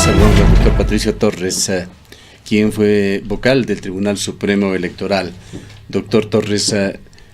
Saludamos al doctor Patricio Torres, quien fue vocal del Tribunal Supremo Electoral. Doctor Torres,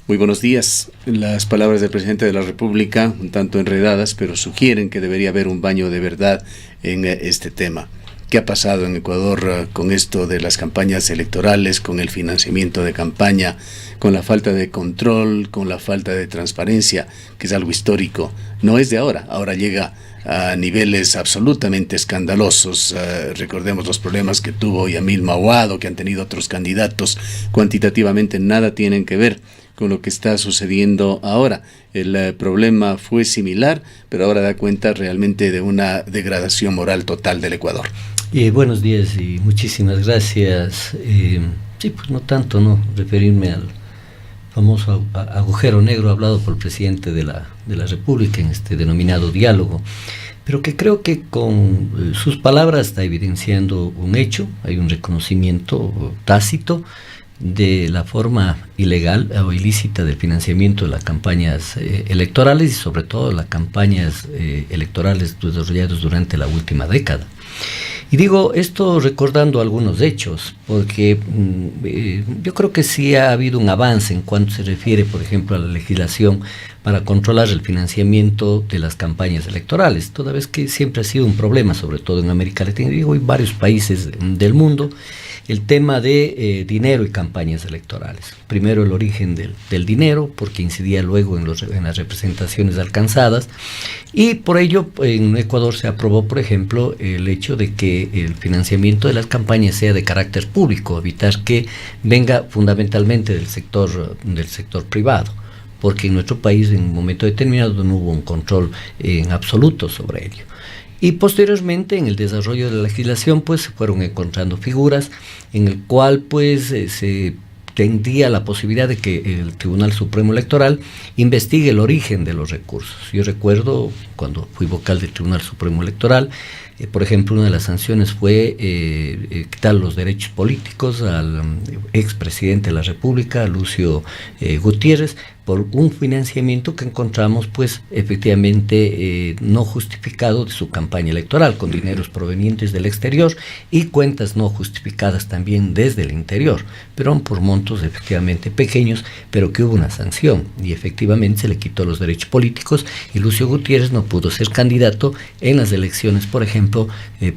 muy buenos días. Las palabras del presidente de la República, un tanto enredadas, pero sugieren que debería haber un baño de verdad en este tema. ¿Qué ha pasado en Ecuador con esto de las campañas electorales, con el financiamiento de campaña, con la falta de control, con la falta de transparencia, que es algo histórico? No es de ahora, ahora llega a niveles absolutamente escandalosos. Recordemos los problemas que tuvo Yamil Mahuado, que han tenido otros candidatos. Cuantitativamente nada tienen que ver con lo que está sucediendo ahora. El problema fue similar, pero ahora da cuenta realmente de una degradación moral total del Ecuador. Buenos días y muchísimas gracias. Sí, pues no tanto, referirme al famoso agujero negro hablado por el presidente de la República en este denominado diálogo, pero que creo que con sus palabras está evidenciando un hecho. Hay un reconocimiento tácito de la forma ilegal o ilícita del financiamiento de las campañas electorales y sobre todo las campañas electorales desarrolladas durante la última década. Y digo esto recordando algunos hechos, porque yo creo que sí ha habido un avance en cuanto se refiere, por ejemplo, a la legislación para controlar el financiamiento de las campañas electorales, toda vez que siempre ha sido un problema, sobre todo en América Latina, digo, en varios países del mundo, el tema de dinero y campañas electorales. Primero el origen del dinero, porque incidía luego en las representaciones alcanzadas, y por ello en Ecuador se aprobó, por ejemplo, el hecho de que el financiamiento de las campañas sea de carácter público, evitar que venga fundamentalmente del sector privado, porque en nuestro país en un momento determinado no hubo un control en absoluto sobre ello. Y posteriormente, en el desarrollo de la legislación, pues se fueron encontrando figuras en el cual pues se tendría la posibilidad de que el Tribunal Supremo Electoral investigue el origen de los recursos. Yo recuerdo cuando fui vocal del Tribunal Supremo Electoral, por ejemplo, una de las sanciones fue quitar los derechos políticos al expresidente de la República, Lucio Gutiérrez, por un financiamiento que encontramos pues efectivamente no justificado de su campaña electoral, con dineros provenientes del exterior y cuentas no justificadas también desde el interior, pero por montos efectivamente pequeños, pero que hubo una sanción y efectivamente se le quitó los derechos políticos y Lucio Gutiérrez no pudo ser candidato en las elecciones, por ejemplo,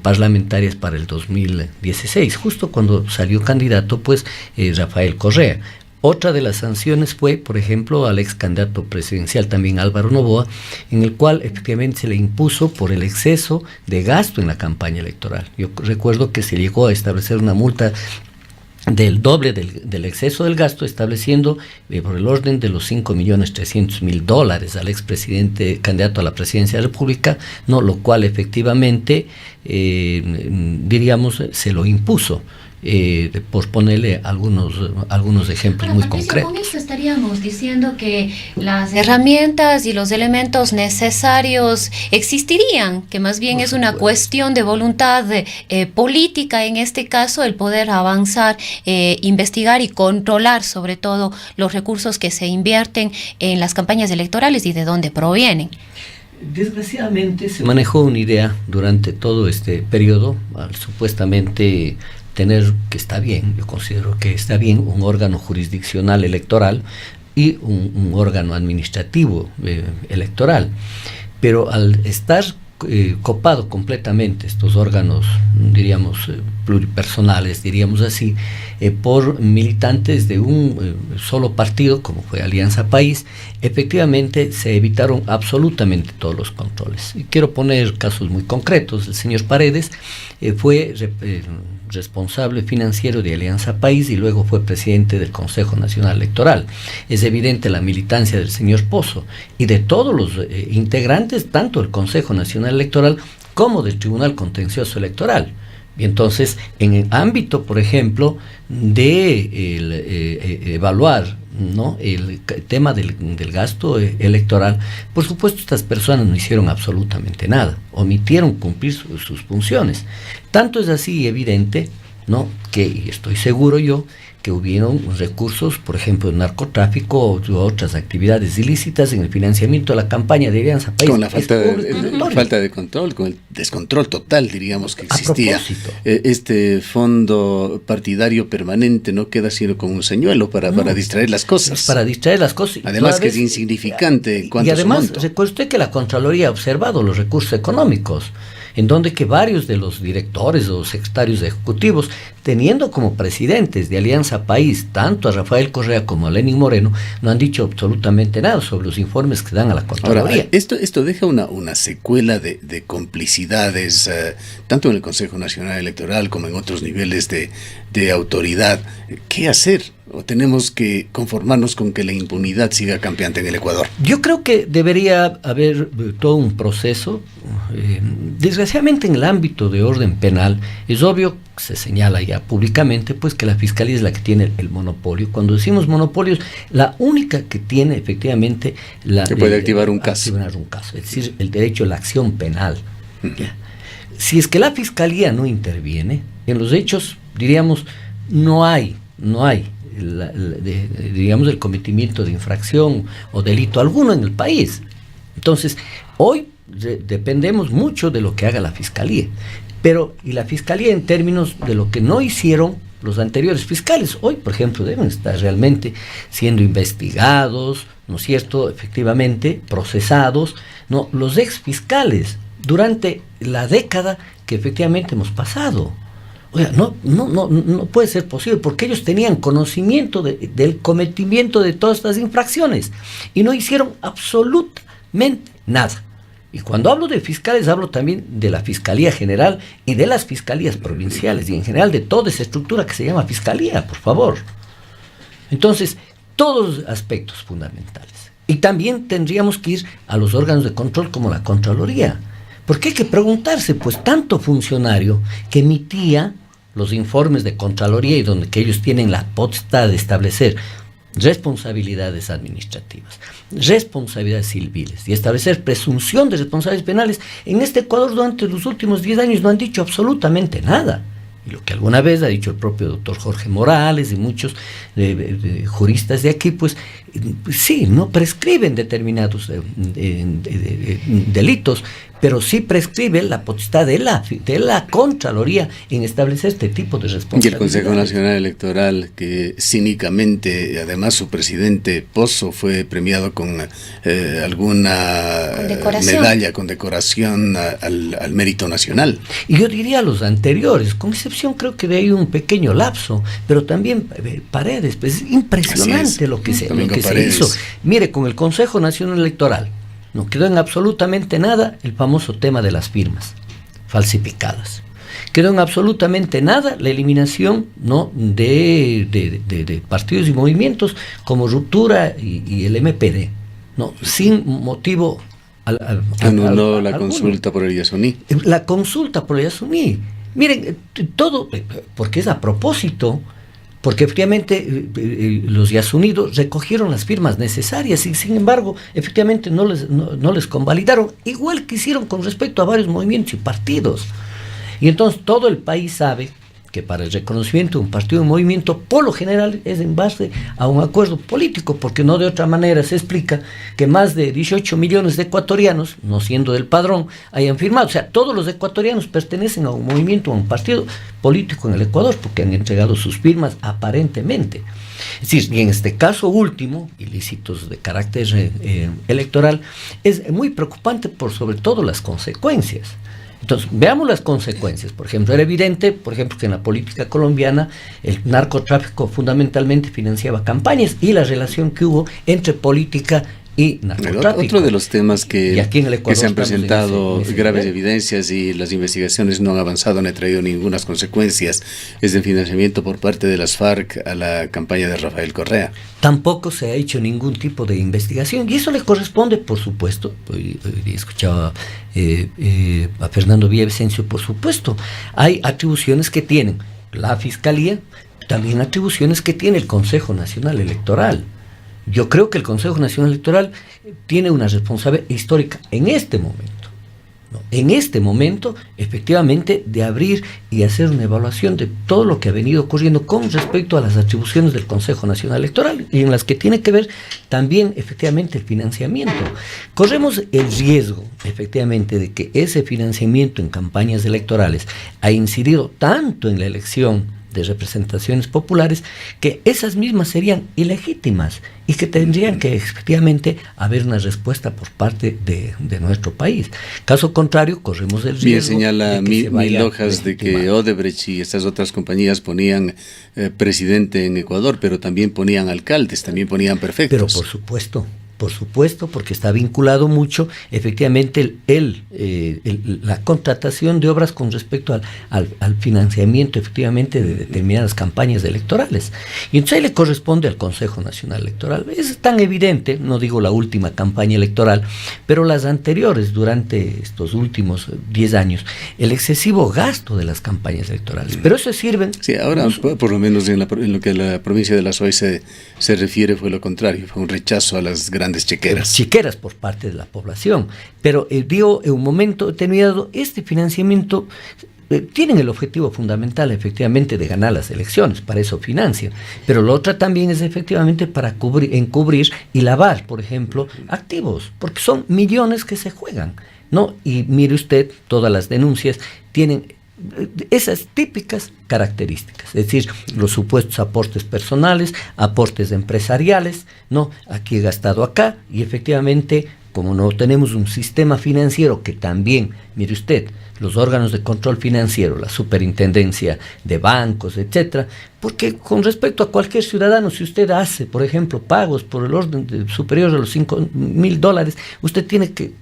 parlamentarias para el 2016, justo cuando salió candidato pues Rafael Correa. Otra de las sanciones fue, por ejemplo, al ex candidato presidencial también Álvaro Noboa, en el cual efectivamente se le impuso por el exceso de gasto en la campaña electoral. Yo recuerdo que se llegó a establecer una multa del doble del exceso del gasto, estableciendo por el orden de los $5.300.000 al expresidente candidato a la presidencia de la República, lo cual efectivamente, diríamos, se lo impuso. Por ponerle algunos ejemplos muy concretos. Con esto estaríamos diciendo que las herramientas y los elementos necesarios existirían, que más bien es una cuestión de voluntad política, en este caso, el poder avanzar, investigar y controlar sobre todo los recursos que se invierten en las campañas electorales y de dónde provienen. Desgraciadamente se manejó una idea durante todo este periodo, supuestamente tener, que está bien, yo considero que está bien, un órgano jurisdiccional electoral y un órgano administrativo electoral, pero al estar copado completamente estos órganos, diríamos, pluripersonales, diríamos así, por militantes de un solo partido, como fue Alianza País, efectivamente se evitaron absolutamente todos los controles. Y quiero poner casos muy concretos. El señor Paredes fue responsable financiero de Alianza País y luego fue presidente del Consejo Nacional Electoral. Es evidente la militancia del señor Pozo y de todos los integrantes, tanto del Consejo Nacional Electoral como del Tribunal Contencioso Electoral. Y entonces, en el ámbito, por ejemplo, de evaluar el tema del gasto electoral, por supuesto estas personas no hicieron absolutamente nada, omitieron cumplir sus funciones. Tanto es así evidente, que y estoy seguro yo, que hubieron recursos, por ejemplo, de narcotráfico u otras actividades ilícitas en el financiamiento de la campaña de Alianza País. Con la falta de control, con el descontrol total, diríamos, que existía. Este fondo partidario permanente no queda sino como un señuelo para distraer las cosas. Para distraer las cosas. Además que es insignificante en cuanto a su monto. Y además, recuerde usted que la Contraloría ha observado los recursos económicos, en donde que varios de los directores o secretarios ejecutivos, teniendo como presidentes de Alianza País tanto a Rafael Correa como a Lenín Moreno, no han dicho absolutamente nada sobre los informes que dan a la Contraloría. Ahora, esto deja una secuela de complicidades, tanto en el Consejo Nacional Electoral como en otros niveles de autoridad. ¿Qué hacer? ¿O tenemos que conformarnos con que la impunidad siga campeante en el Ecuador? Yo creo que debería haber todo un proceso. Desgraciadamente en el ámbito de orden penal es obvio, se señala ya públicamente, pues que la Fiscalía es la que tiene el monopolio. Cuando decimos monopolios, la única que tiene efectivamente que puede activar un caso. Es decir, el derecho a la acción penal. Si es que la Fiscalía no interviene, en los hechos, diríamos, no hay digamos, el cometimiento de infracción o delito alguno en el país. Entonces, hoy dependemos mucho de lo que haga la Fiscalía, y la Fiscalía en términos de lo que no hicieron los anteriores fiscales, hoy, por ejemplo, deben estar realmente siendo investigados, ¿no es cierto?, efectivamente, procesados, ¿no?, los ex fiscales, durante la década que efectivamente hemos pasado. Oiga, no puede ser posible, porque ellos tenían conocimiento del cometimiento de todas estas infracciones y no hicieron absolutamente nada. Y cuando hablo de fiscales, hablo también de la Fiscalía General y de las fiscalías provinciales y en general de toda esa estructura que se llama Fiscalía, por favor. Entonces, todos los aspectos fundamentales. Y también tendríamos que ir a los órganos de control como la Contraloría, porque hay que preguntarse, pues, tanto funcionario que emitía los informes de Contraloría y donde que ellos tienen la potestad de establecer responsabilidades administrativas, responsabilidades civiles y establecer presunción de responsabilidades penales, en este Ecuador durante los últimos 10 años no han dicho absolutamente nada. Y lo que alguna vez ha dicho el propio doctor Jorge Morales y muchos juristas de aquí, pues sí, no prescriben determinados delitos, pero sí prescribe la potestad de la Contraloría en establecer este tipo de responsabilidades. Y el Consejo Nacional Electoral, que cínicamente, además su presidente Pozo fue premiado con alguna medalla, condecoración al mérito nacional. Y yo diría a los anteriores, con excepción creo que de ahí un pequeño lapso, pero también Paredes, pues es impresionante lo que se hizo. Mire, con el Consejo Nacional Electoral no quedó en absolutamente nada el famoso tema de las firmas falsificadas. Quedó en absolutamente nada la eliminación, ¿no?, de partidos y movimientos como Ruptura y el MPD, ¿no?, sin motivo anuló la consulta por el Yasuní. La consulta por el Yasuní. Miren, todo, porque es a propósito, porque efectivamente los Yasunidos recogieron las firmas necesarias y sin embargo efectivamente no les convalidaron, igual que hicieron con respecto a varios movimientos y partidos. Y entonces todo el país sabe que para el reconocimiento de un partido o movimiento, por lo general es en base a un acuerdo político, porque no de otra manera se explica que más de 18 millones de ecuatorianos, no siendo del padrón, hayan firmado. O sea, todos los ecuatorianos pertenecen a un movimiento, a un partido político en el Ecuador, porque han entregado sus firmas aparentemente. Es decir, y en este caso último, ilícitos de carácter electoral, es muy preocupante por sobre todo las consecuencias. Entonces, veamos las consecuencias. Por ejemplo, era evidente, por ejemplo, que en la política colombiana el narcotráfico fundamentalmente financiaba campañas y la relación que hubo entre política y narcotráfico. Otro de los temas que se han presentado graves evidencias y las investigaciones no han avanzado, no han traído ninguna consecuencias, es el financiamiento por parte de las FARC a la campaña de Rafael Correa. Tampoco se ha hecho ningún tipo de investigación y eso le corresponde, por supuesto, escuchaba a Fernando Villavicencio, por supuesto, hay atribuciones que tienen la Fiscalía, también atribuciones que tiene el Consejo Nacional Electoral. Yo creo que el Consejo Nacional Electoral tiene una responsabilidad histórica en este momento ¿no? En este momento, efectivamente, de abrir y hacer una evaluación de todo lo que ha venido ocurriendo con respecto a las atribuciones del Consejo Nacional Electoral y en las que tiene que ver también, efectivamente, el financiamiento. Corremos el riesgo, efectivamente, de que ese financiamiento en campañas electorales ha incidido tanto en la elección de representaciones populares, que esas mismas serían ilegítimas y que tendrían que efectivamente haber una respuesta por parte de nuestro país. Caso contrario, corremos el riesgo. Bien, señala Mil Hojas de que Odebrecht y estas otras compañías ponían presidente en Ecuador, pero también ponían alcaldes, también ponían prefectos. Pero por supuesto, porque está vinculado mucho, efectivamente, la contratación de obras con respecto al financiamiento, efectivamente, de determinadas campañas electorales. Y entonces ahí le corresponde al Consejo Nacional Electoral. Es tan evidente, no digo la última campaña electoral, pero las anteriores, durante estos últimos 10 años, el excesivo gasto de las campañas electorales. Pero eso sirve... Sí, ahora, por lo menos en lo que la provincia de La Suay se refiere, fue lo contrario, fue un rechazo a las grandes chiqueras por parte de la población. Pero digo, en un momento determinado, este financiamiento tienen el objetivo fundamental, efectivamente, de ganar las elecciones, para eso financian. Pero lo otro también es efectivamente para encubrir y lavar, por ejemplo, activos, porque son millones que se juegan, ¿no? Y mire usted, todas las denuncias tienen esas típicas características, es decir, los supuestos aportes personales, aportes empresariales, ¿no? Aquí he gastado acá, y efectivamente, como no tenemos un sistema financiero que también, mire usted, los órganos de control financiero, la superintendencia de bancos, etcétera, porque con respecto a cualquier ciudadano, si usted hace, por ejemplo, pagos por el orden superior a los $5,000, usted tiene que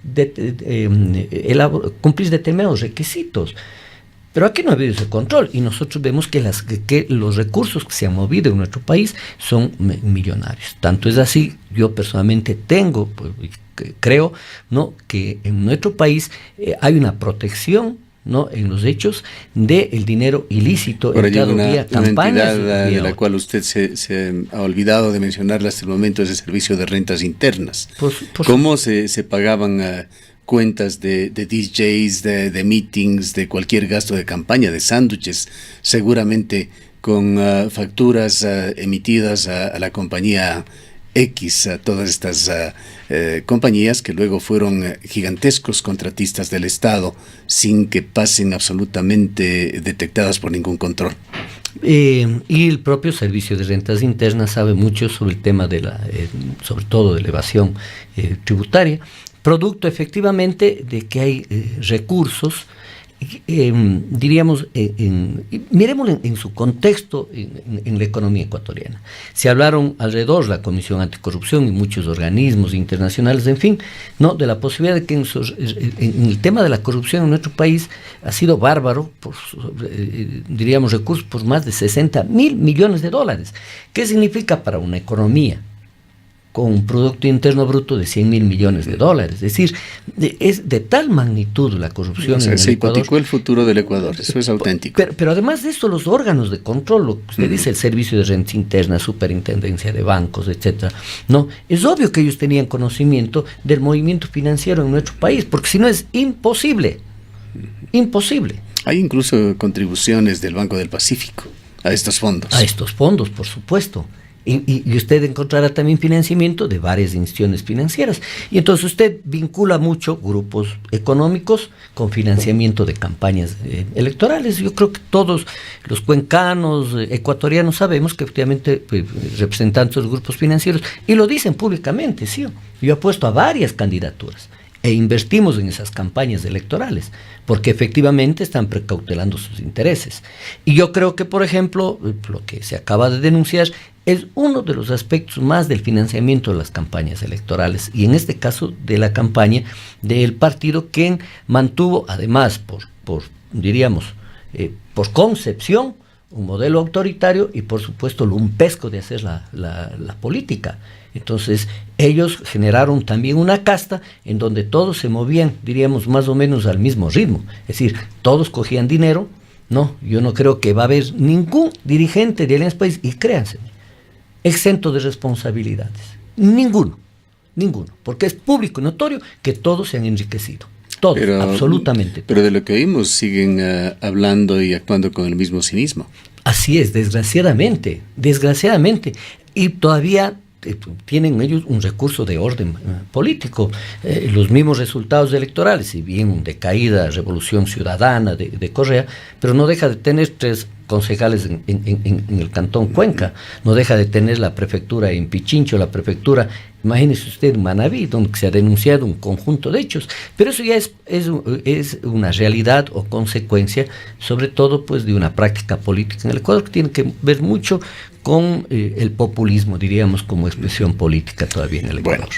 cumplir determinados requisitos. Pero aquí no ha habido ese control y nosotros vemos que los recursos que se han movido en nuestro país son millonarios. Tanto es así, yo personalmente creo, ¿no?, que en nuestro país hay una protección, ¿no?, en los hechos del dinero ilícito entrado vía campañas. Una entidad de la cual usted se ha olvidado de mencionarla hasta el momento es el Servicio de Rentas Internas. ¿Cómo se pagaban cuentas de DJs, de meetings, de cualquier gasto de campaña, de sándwiches, seguramente con facturas emitidas a la compañía X, a todas estas compañías que luego fueron gigantescos contratistas del Estado sin que pasen absolutamente detectadas por ningún control? Y el propio Servicio de Rentas Internas sabe mucho sobre el tema de sobre todo de la evasión tributaria, producto efectivamente de que hay recursos, diríamos, miremoslo en su contexto en la economía ecuatoriana. Se hablaron alrededor la Comisión Anticorrupción y muchos organismos internacionales, en fin, ¿no?, de la posibilidad de que en el tema de la corrupción en nuestro país ha sido bárbaro, diríamos, recursos por más de $60,000 millones. ¿Qué significa para una economía con un Producto Interno Bruto de $100,000 millones? Es decir, es de tal magnitud la corrupción en el se Ecuador. hipotecó el futuro del Ecuador, eso es auténtico. Pero además de esto, los órganos de control, lo que usted dice, el Servicio de Rentas Internas, Superintendencia de Bancos, etcétera, ¿no? Es obvio que ellos tenían conocimiento del movimiento financiero en nuestro país, porque si no es imposible. Hay incluso contribuciones del Banco del Pacífico a estos fondos. A estos fondos, por supuesto. Y usted encontrará también financiamiento de varias instituciones financieras. Y entonces usted vincula mucho grupos económicos con financiamiento de campañas electorales. Yo creo que todos los cuencanos, ecuatorianos, sabemos que efectivamente representantes de los grupos financieros, y lo dicen públicamente, sí, yo apuesto a varias candidaturas e invertimos en esas campañas electorales, porque efectivamente están precautelando sus intereses. Y yo creo que, por ejemplo, lo que se acaba de denunciar es uno de los aspectos más del financiamiento de las campañas electorales, y en este caso de la campaña del partido, que mantuvo, además, diríamos, por concepción, un modelo autoritario y, por supuesto, lo lumpesco de hacer la política. Entonces, ellos generaron también una casta en donde todos se movían, diríamos, más o menos al mismo ritmo. Es decir, todos cogían dinero. No, yo no creo que va a haber ningún dirigente de Alianza País, y créanse, exento de responsabilidades. Ninguno, porque es público y notorio que todos se han enriquecido. todos, absolutamente. Pero de lo que oímos siguen hablando y actuando con el mismo cinismo. Así es, desgraciadamente. Y todavía tienen ellos un recurso de orden político. Los mismos resultados electorales, si bien de caída, Revolución Ciudadana de Correa, pero no deja de tener 3 concejales en el Cantón Cuenca, no deja de tener la prefectura en Pichincho, la prefectura, imagínese usted, Manabí, donde se ha denunciado un conjunto de hechos, pero eso ya es una realidad o consecuencia, sobre todo pues de una práctica política en el Ecuador que tiene que ver mucho con el populismo, diríamos, como expresión política todavía en el Ecuador.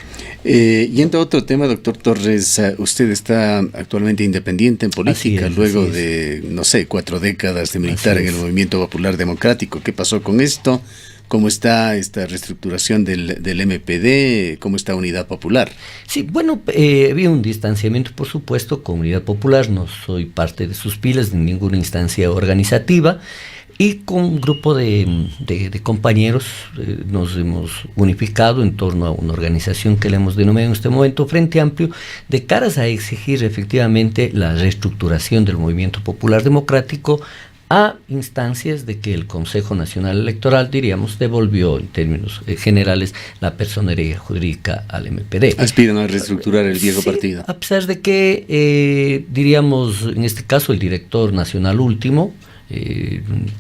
Bueno, yendo a otro tema, doctor Torres, usted está actualmente independiente en política, luego de, no sé, 4 décadas de militar en el Movimiento Popular Democrático. ¿Qué pasó con esto? ¿Cómo está esta reestructuración del MPD? ¿Cómo está Unidad Popular? Sí, bueno, había un distanciamiento, por supuesto, con Unidad Popular. No soy parte de sus filas, de ninguna instancia organizativa. Y con un grupo de compañeros nos hemos unificado en torno a una organización que le hemos denominado en este momento Frente Amplio, de caras a exigir efectivamente la reestructuración del Movimiento Popular Democrático a instancias de que el Consejo Nacional Electoral, diríamos, devolvió en términos generales la personería jurídica al MPD. Aspiran a reestructurar el viejo partido. A pesar de que, diríamos, en este caso el director nacional último,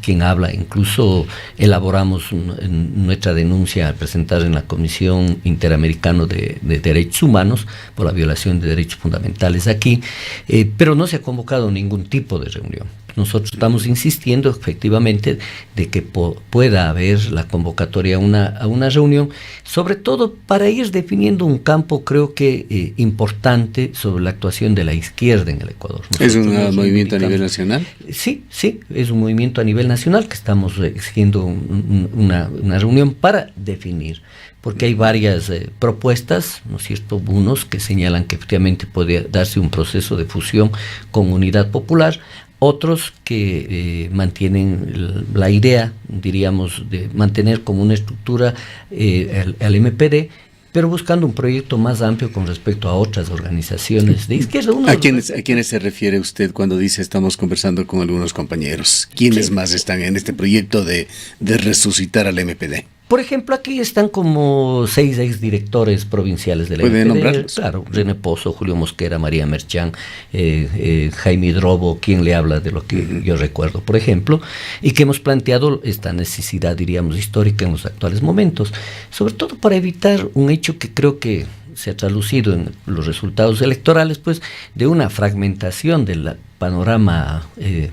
quien habla, incluso elaboramos nuestra denuncia al presentar en la Comisión Interamericana de Derechos Humanos por la violación de derechos fundamentales aquí, pero no se ha convocado ningún tipo de reunión. Nosotros estamos insistiendo efectivamente de que pueda haber la convocatoria a una reunión, sobre todo para ir definiendo un campo, creo que importante, sobre la actuación de la izquierda en el Ecuador. ¿Es un movimiento a nivel nacional? Sí, es un movimiento a nivel nacional que estamos exigiendo una reunión para definir, porque hay varias propuestas, ¿no es cierto? Unos que señalan que efectivamente puede darse un proceso de fusión con Unidad Popular, otros que mantienen la idea, diríamos, de mantener como una estructura al MPD, pero buscando un proyecto más amplio con respecto a otras organizaciones de izquierda. ¿A quiénes se refiere usted cuando dice estamos conversando con algunos compañeros? ¿Quiénes más están en este proyecto de resucitar al MPD? Por ejemplo, aquí están como 6 exdirectores provinciales de la ¿Puede nombrarlos? Claro, René Pozo, Julio Mosquera, María Merchán, Jaime Drobo, quien le habla de lo que yo recuerdo, por ejemplo, y que hemos planteado esta necesidad, diríamos, histórica en los actuales momentos, sobre todo para evitar un hecho que creo que se ha traducido en los resultados electorales, pues, de una fragmentación del panorama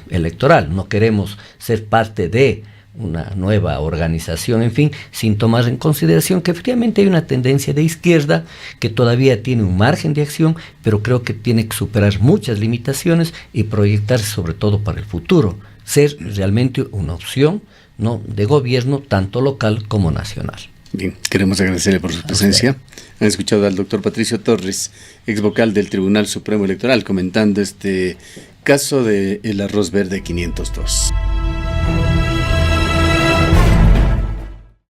electoral. No queremos ser parte de una nueva organización, en fin, sin tomar en consideración que efectivamente hay una tendencia de izquierda que todavía tiene un margen de acción, pero creo que tiene que superar muchas limitaciones y proyectarse sobre todo para el futuro, ser realmente una opción, ¿no?, de gobierno tanto local como nacional. Bien, queremos agradecerle por su presencia. Han escuchado al doctor Patricio Torres, ex vocal del Tribunal Supremo Electoral, comentando este caso del arroz verde 502.